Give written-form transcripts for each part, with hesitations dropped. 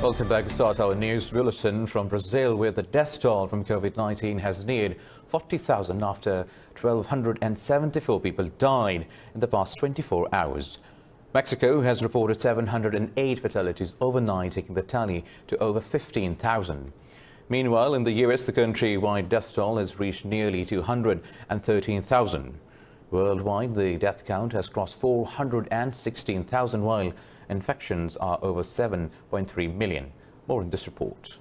Welcome back. We start our news bulletin from Brazil, where the death toll from COVID-19 has neared 40,000 after 1,274 people died in the past 24 hours. Mexico has reported 708 fatalities overnight, taking the tally to over 15,000. Meanwhile, in the US, the countrywide death toll has reached nearly 213,000. Worldwide, the death count has crossed 416,000, while infections are over 7.3 million. More in this report.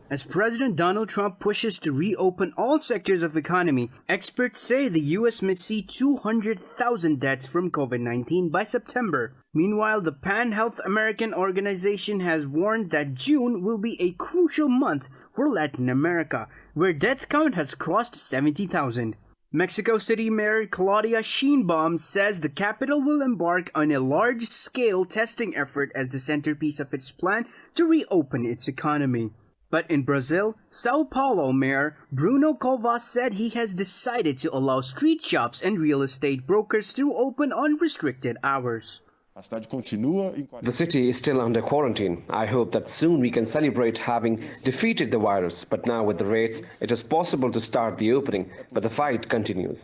As President Donald Trump pushes to reopen all sectors of the economy, experts say the U.S. may see 200,000 deaths from COVID-19 by September. Meanwhile, the Pan Health American organization has warned that June will be a crucial month for Latin America, where death count has crossed 70,000. Mexico City Mayor Claudia Sheinbaum says the capital will embark on a large-scale testing effort as the centerpiece of its plan to reopen its economy. But in Brazil, Sao Paulo Mayor Bruno Covas said he has decided to allow street shops and real estate brokers to open on restricted hours. The city is still under quarantine. I hope that soon we can celebrate having defeated the virus. But now with the rates, it is possible to start the opening, but the fight continues.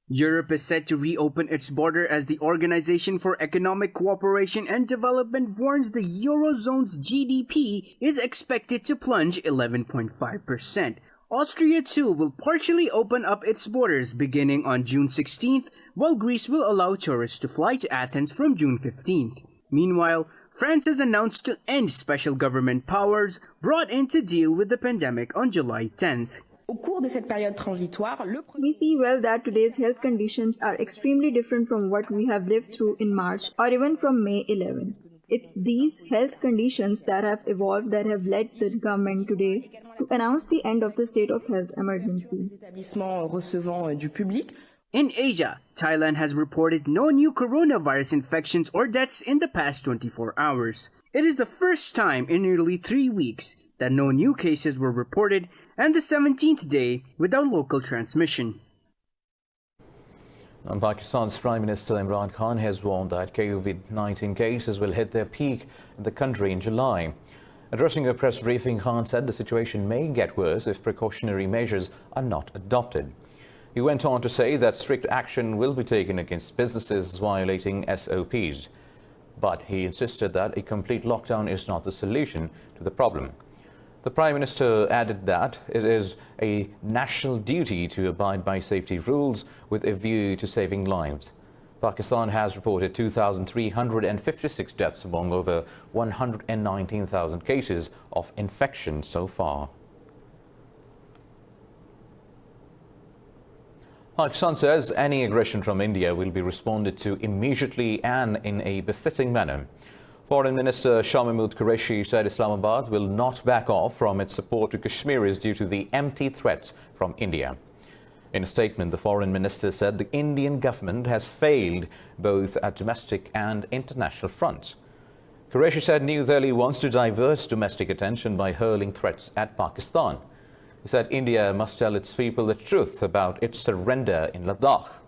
Europe is set to reopen its border as the Organization for Economic Cooperation and Development warns the Eurozone's GDP is expected to plunge 11.5%. Austria too will partially open up its borders beginning on June 16th, while Greece will allow tourists to fly to Athens from June 15th. Meanwhile, France has announced to end special government powers brought in to deal with the pandemic on July 10th. We see well that today's health conditions are extremely different from what we have lived through in March or even from May 11. It's these health conditions that have evolved that have led the government today to announce the end of the state of health emergency. In Asia, Thailand has reported no new coronavirus infections or deaths in the past 24 hours. It is the first time in nearly 3 weeks that no new cases were reported, and the 17th day without local transmission. And Pakistan's Prime Minister Imran Khan has warned that COVID-19 cases will hit their peak in the country in July. Addressing a press briefing, Khan said the situation may get worse if precautionary measures are not adopted. He went on to say that strict action will be taken against businesses violating SOPs. But he insisted that a complete lockdown is not the solution to the problem. The Prime Minister added that it is a national duty to abide by safety rules with a view to saving lives. Pakistan has reported 2,356 deaths among over 119,000 cases of infection so far. Pakistan says any aggression from India will be responded to immediately and in a befitting manner. Foreign Minister Shah Mahmood Qureshi said Islamabad will not back off from its support to Kashmiris due to the empty threats from India. In a statement, the Foreign Minister said the Indian government has failed both at domestic and international fronts. Qureshi said New Delhi wants to divert domestic attention by hurling threats at Pakistan. He said India must tell its people the truth about its surrender in Ladakh.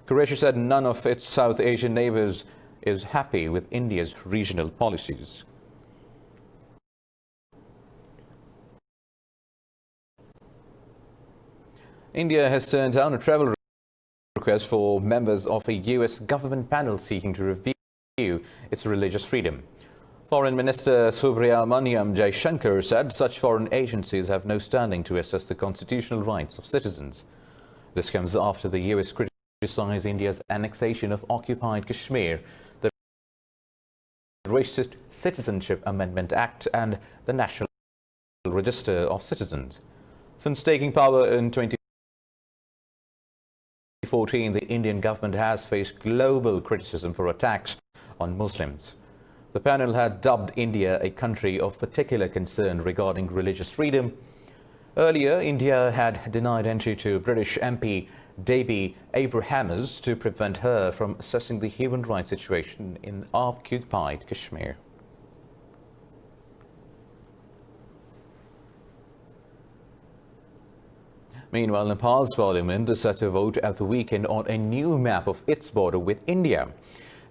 Qureshi said none of its South Asian neighbors is happy with India's regional policies. India has turned down a travel request for members of a US government panel seeking to review its religious freedom. Foreign Minister Subrahmanyam Jaishankar said such foreign agencies have no standing to assess the constitutional rights of citizens. This comes after the US criticized India's annexation of occupied Kashmir, the Racist Citizenship Amendment Act and the National Register of Citizens. Since taking power in 2014, the Indian government has faced global criticism for attacks on Muslims. The panel had dubbed India a country of particular concern regarding religious freedom. Earlier, India had denied entry to British MP Debbie Abrahamers to prevent her from assessing the human rights situation in occupied Kashmir. Meanwhile, Nepal's parliament is set to vote at the weekend on a new map of its border with India.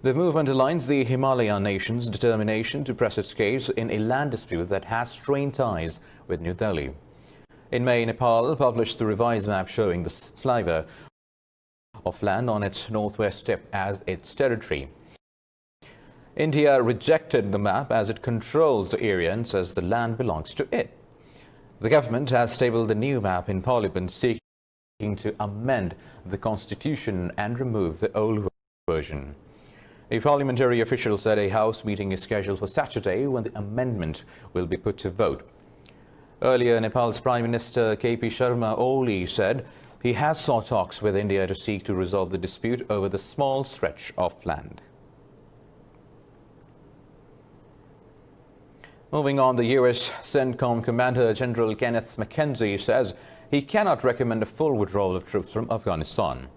The move underlines the Himalayan nation's determination to press its case in a land dispute that has strained ties with New Delhi. In May, Nepal published the revised map showing the sliver of land on its northwest tip as its territory. India rejected the map as it controls the area and says the land belongs to it. The government has tabled the new map in Parliament, seeking to amend the constitution and remove the old version. A parliamentary official said a House meeting is scheduled for Saturday when the amendment will be put to vote. Earlier, Nepal's Prime Minister KP Sharma Oli said he has sought talks with India to seek to resolve the dispute over the small stretch of land. Moving on, the U.S. CENTCOM Commander General Kenneth McKenzie says he cannot recommend a full withdrawal of troops from Afghanistan.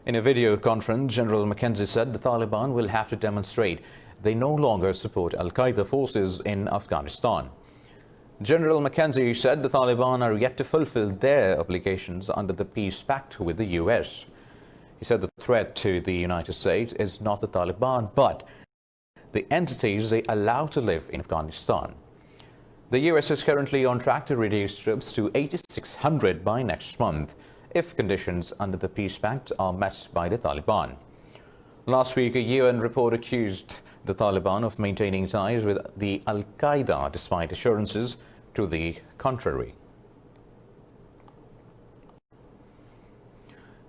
In a video conference, General McKenzie said the Taliban will have to demonstrate they no longer support al-Qaeda forces in Afghanistan. General McKenzie said the Taliban are yet to fulfill their obligations under the peace pact with the U.S. He said the threat to the United States is not the Taliban, but the entities they allow to live in Afghanistan. The U.S. is currently on track to reduce troops to 8,600 by next month, if conditions under the peace pact are met by the Taliban. Last week, a UN report accused the Taliban of maintaining ties with the al-Qaeda despite assurances to the contrary.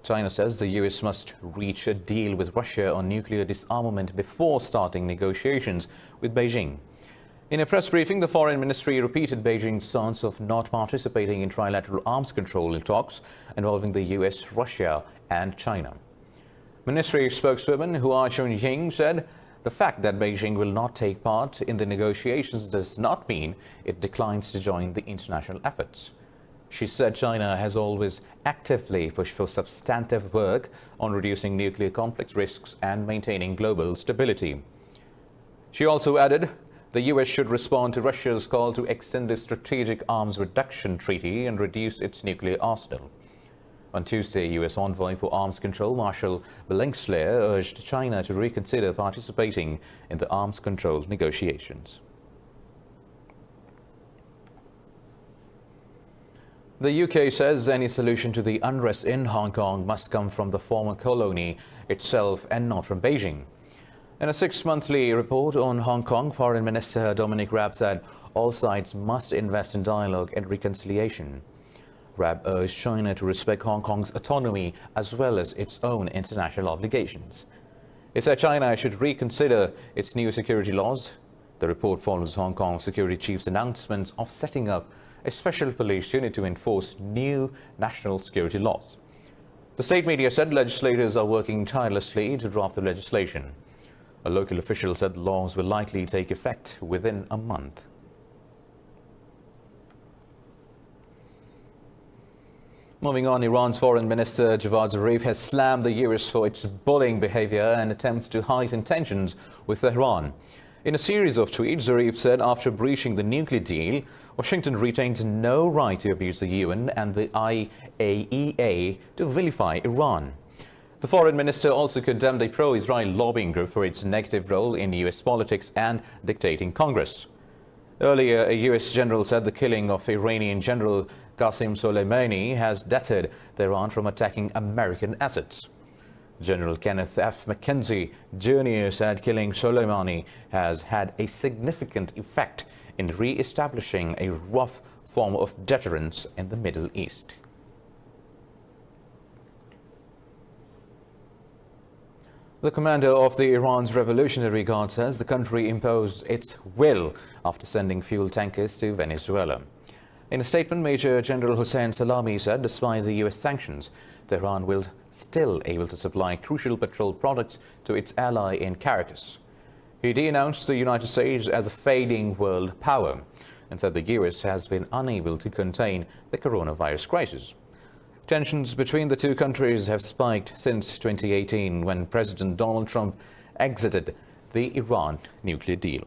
China says the U.S. must reach a deal with Russia on nuclear disarmament before starting negotiations with Beijing. In a press briefing, the Foreign Ministry repeated Beijing's stance of not participating in trilateral arms control talks involving the U.S., Russia and China. Ministry spokeswoman Hua Chunying said the fact that Beijing will not take part in the negotiations does not mean it declines to join the international efforts. She said China has always actively pushed for substantive work on reducing nuclear complex risks and maintaining global stability. She also added the U.S. should respond to Russia's call to extend the Strategic Arms Reduction Treaty and reduce its nuclear arsenal. On Tuesday, U.S. Envoy for Arms Control Marshal Billingsley urged China to reconsider participating in the arms control negotiations. The UK says any solution to the unrest in Hong Kong must come from the former colony itself and not from Beijing. In a 6-monthly report on Hong Kong, Foreign Minister Dominic Raab said all sides must invest in dialogue and reconciliation. Raab urged China to respect Hong Kong's autonomy as well as its own international obligations. He said China should reconsider its new security laws. The report follows Hong Kong security chief's announcements of setting up a special police unit to enforce new national security laws. The state media said legislators are working tirelessly to draft the legislation. A local official said the laws will likely take effect within a month. Moving on, Iran's Foreign Minister Javad Zarif has slammed the US for its bullying behavior and attempts to heighten tensions with Tehran. In a series of tweets, Zarif said after breaching the nuclear deal, Washington retains no right to abuse the UN and the IAEA to vilify Iran. The foreign minister also condemned a pro-Israel lobbying group for its negative role in US politics and dictating Congress. Earlier, a US general said the killing of Iranian General Qasem Soleimani has deterred Tehran from attacking American assets. General Kenneth F. McKenzie Jr. said killing Soleimani has had a significant effect in re-establishing a rough form of deterrence in the Middle East. The commander of the Iran's Revolutionary Guard says the country imposed its will after sending fuel tankers to Venezuela. In a statement, Major General Hossein Salami said despite the U.S. sanctions, Tehran will still able to supply crucial petrol products to its ally in Caracas. He denounced the United States as a fading world power and said the U.S. has been unable to contain the coronavirus crisis. Tensions between the two countries have spiked since 2018 when President Donald Trump exited the Iran nuclear deal.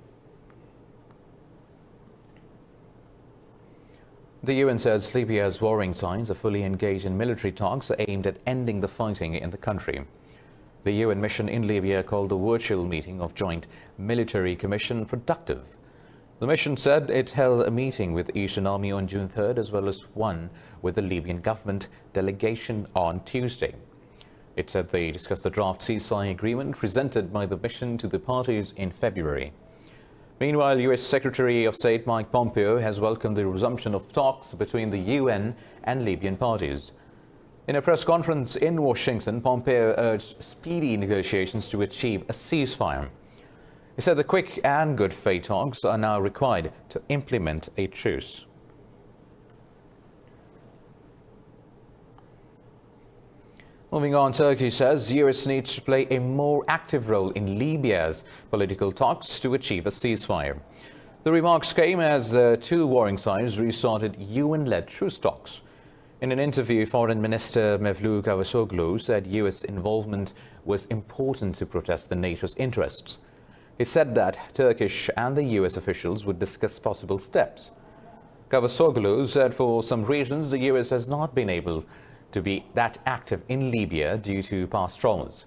The UN says Libya's warring sides are fully engaged in military talks aimed at ending the fighting in the country. The UN mission in Libya called the virtual meeting of Joint Military Commission productive. The mission said it held a meeting with Eastern Army on June 3rd as well as one with the Libyan government delegation on Tuesday. It said they discussed the draft ceasefire agreement presented by the mission to the parties in February. Meanwhile, U.S. Secretary of State Mike Pompeo has welcomed the resumption of talks between the UN and Libyan parties. In a press conference in Washington, Pompeo urged speedy negotiations to achieve a ceasefire. He said the quick and good faith talks are now required to implement a truce. Moving on, Turkey says the US needs to play a more active role in Libya's political talks to achieve a ceasefire. The remarks came as the two warring sides restarted UN-led truce talks. In an interview, Foreign Minister Mevlut Cavusoglu said US involvement was important to protect the NATO's interests. He said that Turkish and the US officials would discuss possible steps. Cavusoglu said for some reasons the US has not been able to be that active in Libya due to past traumas.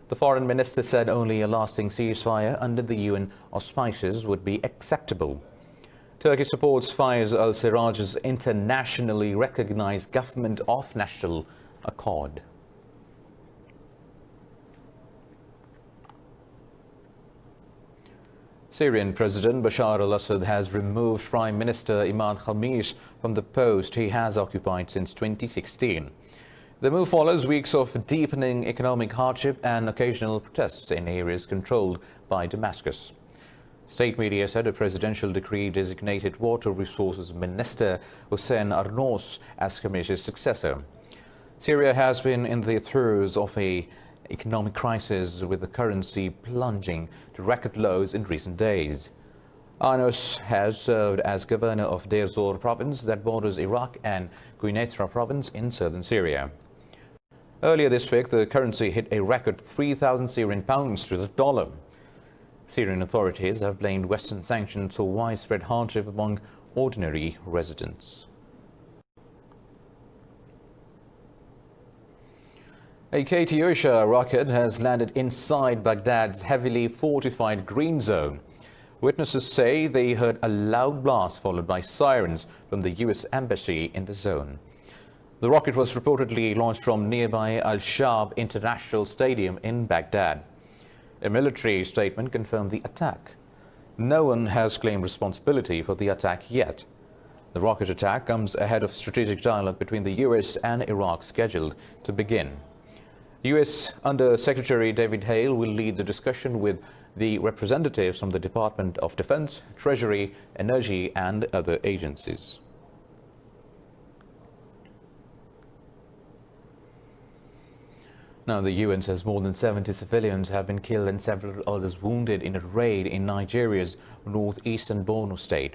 The foreign minister said only a lasting ceasefire under the UN auspices would be acceptable. Turkey supports Fayez al-Siraj's internationally recognized government of national accord. Syrian President Bashar al-Assad has removed Prime Minister Imad Khamis from the post he has occupied since 2016. The move follows weeks of deepening economic hardship and occasional protests in areas controlled by Damascus. State media said a presidential decree designated Water Resources Minister Hossein Arnos as Khamis's successor. Syria has been in the throes of an economic crisis, with the currency plunging to record lows in recent days. Arnos has served as governor of Deir Zor province that borders Iraq and Quneitra province in southern Syria. Earlier this week, the currency hit a record 3,000 Syrian pounds to the dollar. Syrian authorities have blamed Western sanctions for widespread hardship among ordinary residents. A Katyusha rocket has landed inside Baghdad's heavily fortified green zone. Witnesses say they heard a loud blast followed by sirens from the U.S. embassy in the zone. The rocket was reportedly launched from nearby Al-Shab International Stadium in Baghdad. A military statement confirmed the attack. No one has claimed responsibility for the attack yet. The rocket attack comes ahead of strategic dialogue between the U.S. and Iraq scheduled to begin. U.S. Under-Secretary David Hale will lead the discussion with the representatives from the Department of Defense, Treasury, Energy, and other agencies. Now, the UN says more than 70 civilians have been killed and several others wounded in a raid in Nigeria's northeastern Borno state.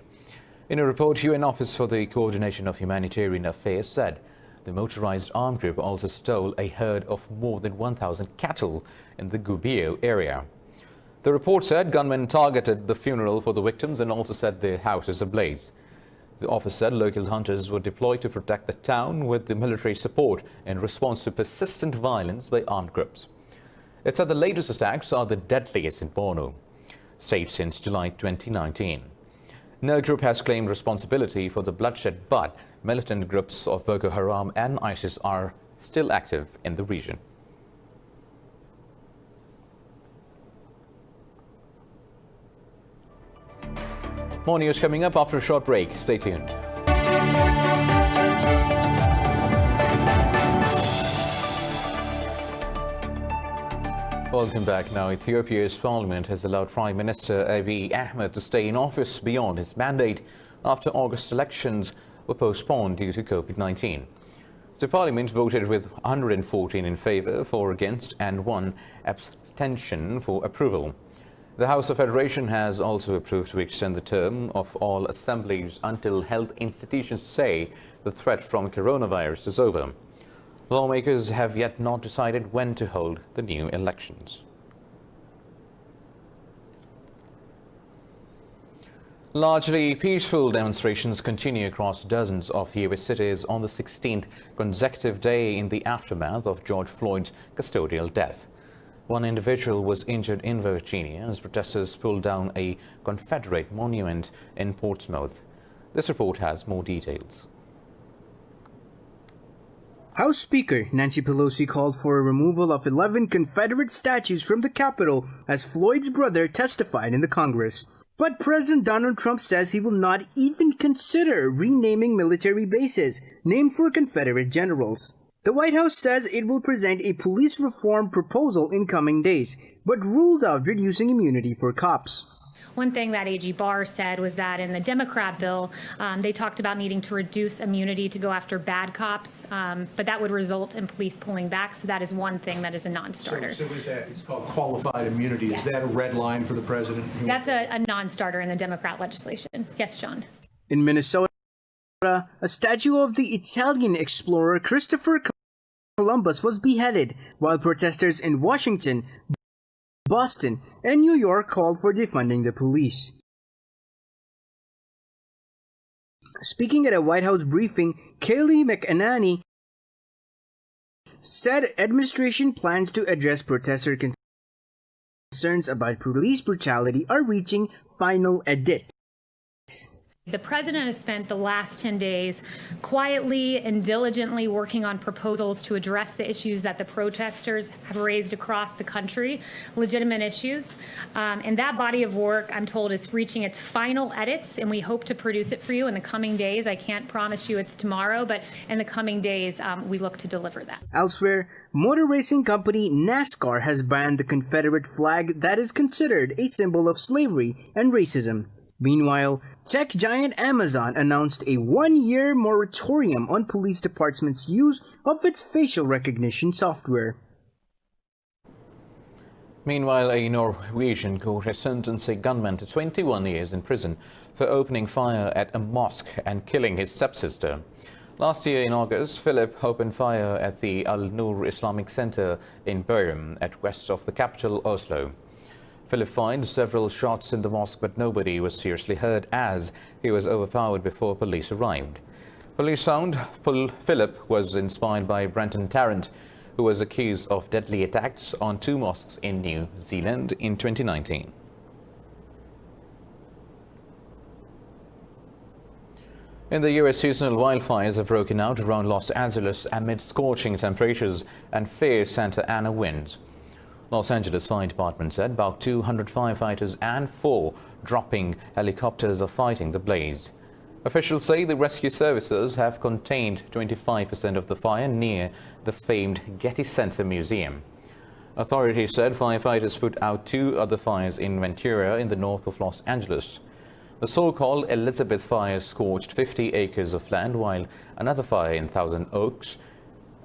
In a report, UN Office for the Coordination of Humanitarian Affairs said the motorized armed group also stole a herd of more than 1,000 cattle in the Gubbio area. The report said gunmen targeted the funeral for the victims and also set their houses ablaze. The office said local hunters were deployed to protect the town with the military support in response to persistent violence by armed groups. It said the latest attacks are the deadliest in Borno state since July 2019. No group has claimed responsibility for the bloodshed, but militant groups of Boko Haram and ISIS are still active in the region. More news coming up after a short break. Stay tuned. Welcome back. Now, Ethiopia's parliament has allowed Prime Minister Abiy Ahmed to stay in office beyond his mandate after August elections were postponed due to COVID-19. The parliament voted with 114 in favor, 4 against, and 1 abstention for approval. The House of Federation has also approved to extend the term of all assemblies until health institutions say the threat from coronavirus is over. Lawmakers have yet not decided when to hold the new elections. Largely peaceful demonstrations continue across dozens of US cities on the 16th consecutive day in the aftermath of George Floyd's custodial death. One individual was injured in Virginia as protesters pulled down a Confederate monument in Portsmouth. This report has more details. House Speaker Nancy Pelosi called for a removal of 11 Confederate statues from the Capitol as Floyd's brother testified in the Congress. But President Donald Trump says he will not even consider renaming military bases named for Confederate generals. The White House says it will present a police reform proposal in coming days, but ruled out reducing immunity for cops. One thing that AG Barr said was that in the Democrat bill, they talked about needing to reduce immunity to go after bad cops, but that would result in police pulling back. So that is one thing that is a non-starter. So is that, it's called qualified immunity. Yes. Is that a red line for the president? That's a non-starter in the Democrat legislation. Yes, John. In Minnesota, a statue of the Italian explorer Christopher Columbus was beheaded, while protesters in Washington, Boston, and New York called for defunding the police. Speaking at a White House briefing, Kayleigh McEnany said administration plans to address protester concerns about police brutality are reaching final edits. The president has spent the last 10 days quietly and diligently working on proposals to address the issues that the protesters have raised across the country, legitimate issues. And that body of work, I'm told, is reaching its final edits, and we hope to produce it for you in the coming days. I can't promise you it's tomorrow, but in the coming days, we look to deliver that. Elsewhere, motor racing company NASCAR has banned the Confederate flag that is considered a symbol of slavery and racism. Meanwhile, tech giant Amazon announced a one-year moratorium on police departments' use of its facial recognition software. Meanwhile, a Norwegian court has sentenced a gunman to 21 years in prison for opening fire at a mosque and killing his stepsister. Last year in August, Philip opened fire at the Al-Noor Islamic Center in Børum, at west of the capital, Oslo. Philip fired several shots in the mosque, but nobody was seriously hurt as he was overpowered before police arrived. Police found Philip was inspired by Brenton Tarrant, who was accused of deadly attacks on 2 mosques in New Zealand in 2019. In the U.S., seasonal wildfires have broken out around Los Angeles amid scorching temperatures and fierce Santa Ana winds. Los Angeles Fire Department said about 200 firefighters and 4 dropping helicopters are fighting the blaze. Officials say the rescue services have contained 25% of the fire near the famed Getty Center Museum. Authorities said firefighters put out 2 other fires in Ventura in the north of Los Angeles. The so-called Elizabeth fire scorched 50 acres of land, while another fire in Thousand Oaks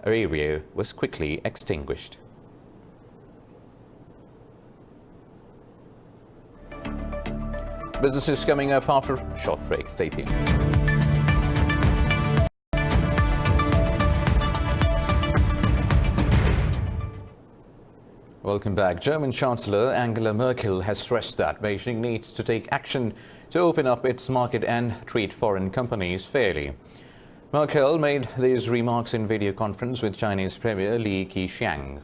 area was quickly extinguished. Business is coming up after a short break. Stay tuned. Welcome back. German Chancellor Angela Merkel has stressed that Beijing needs to take action to open up its market and treat foreign companies fairly. Merkel made these remarks in video conference with Chinese Premier Li Keqiang.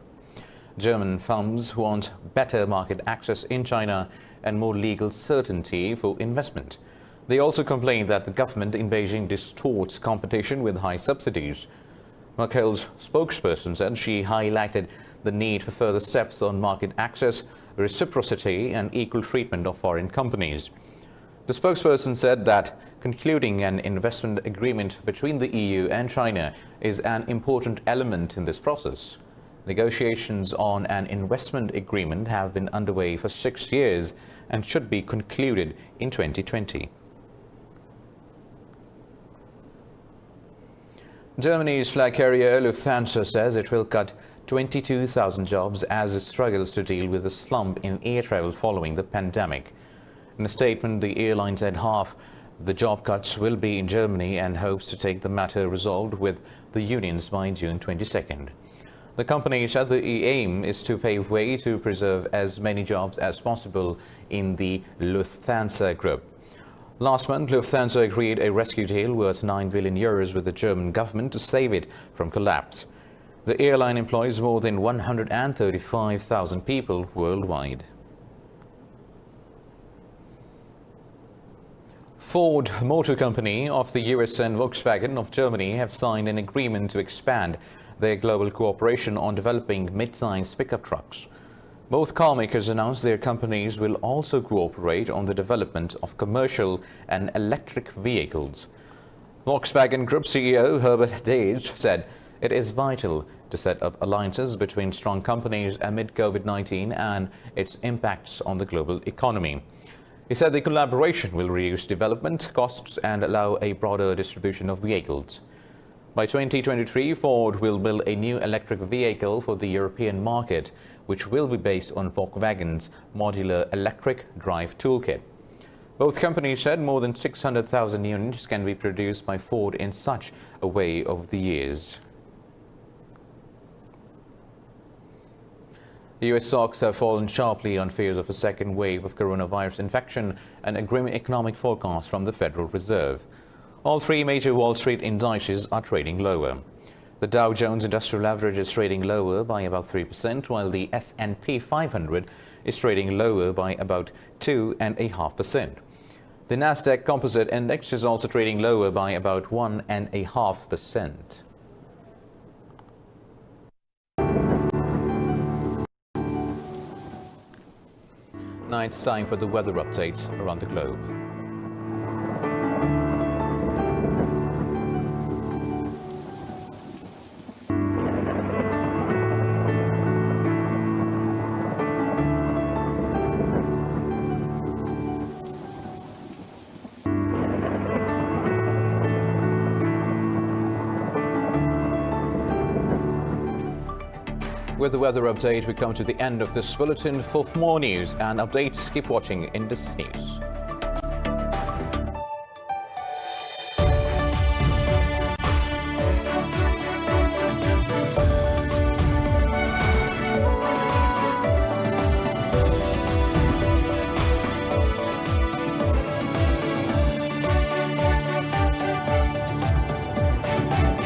German firms want better market access in China and more legal certainty for investment. They also complain that the government in Beijing distorts competition with high subsidies. Merkel's spokesperson said she highlighted the need for further steps on market access, reciprocity and equal treatment of foreign companies. The spokesperson said that concluding an investment agreement between the EU and China is an important element in this process. Negotiations on an investment agreement have been underway for 6 years and should be concluded in 2020. Germany's flag carrier Lufthansa says it will cut 22,000 jobs as it struggles to deal with a slump in air travel following the pandemic. In a statement, the airline said half the job cuts will be in Germany and hopes to take the matter resolved with the unions by June 22nd. The company said the aim is to pave way to preserve as many jobs as possible in the Lufthansa group. Last month, Lufthansa agreed a rescue deal worth €9 billion with the German government to save it from collapse. The airline employs more than 135,000 people worldwide. Ford Motor Company of the US and Volkswagen of Germany have signed an agreement to expand their global cooperation on developing mid-size pickup trucks. Both car makers announced their companies will also cooperate on the development of commercial and electric vehicles. Volkswagen Group CEO Herbert Diess said it is vital to set up alliances between strong companies amid COVID-19 and its impacts on the global economy. He said the collaboration will reduce development costs and allow a broader distribution of vehicles. By 2023, Ford will build a new electric vehicle for the European market, which will be based on Volkswagen's modular electric drive toolkit. Both companies said more than 600,000 units can be produced by Ford in such a way over the years. The US stocks have fallen sharply on fears of a second wave of coronavirus infection and a grim economic forecast from the Federal Reserve. All three major Wall Street indices are trading lower. The Dow Jones Industrial Average is trading lower by about 3%, while the S&P 500 is trading lower by about 2.5%. The Nasdaq Composite Index is also trading lower by about 1.5%. Now it's time for the weather update around the globe. With the weather update, we come to the end of this bulletin. For more news and updates, keep watching Indus News.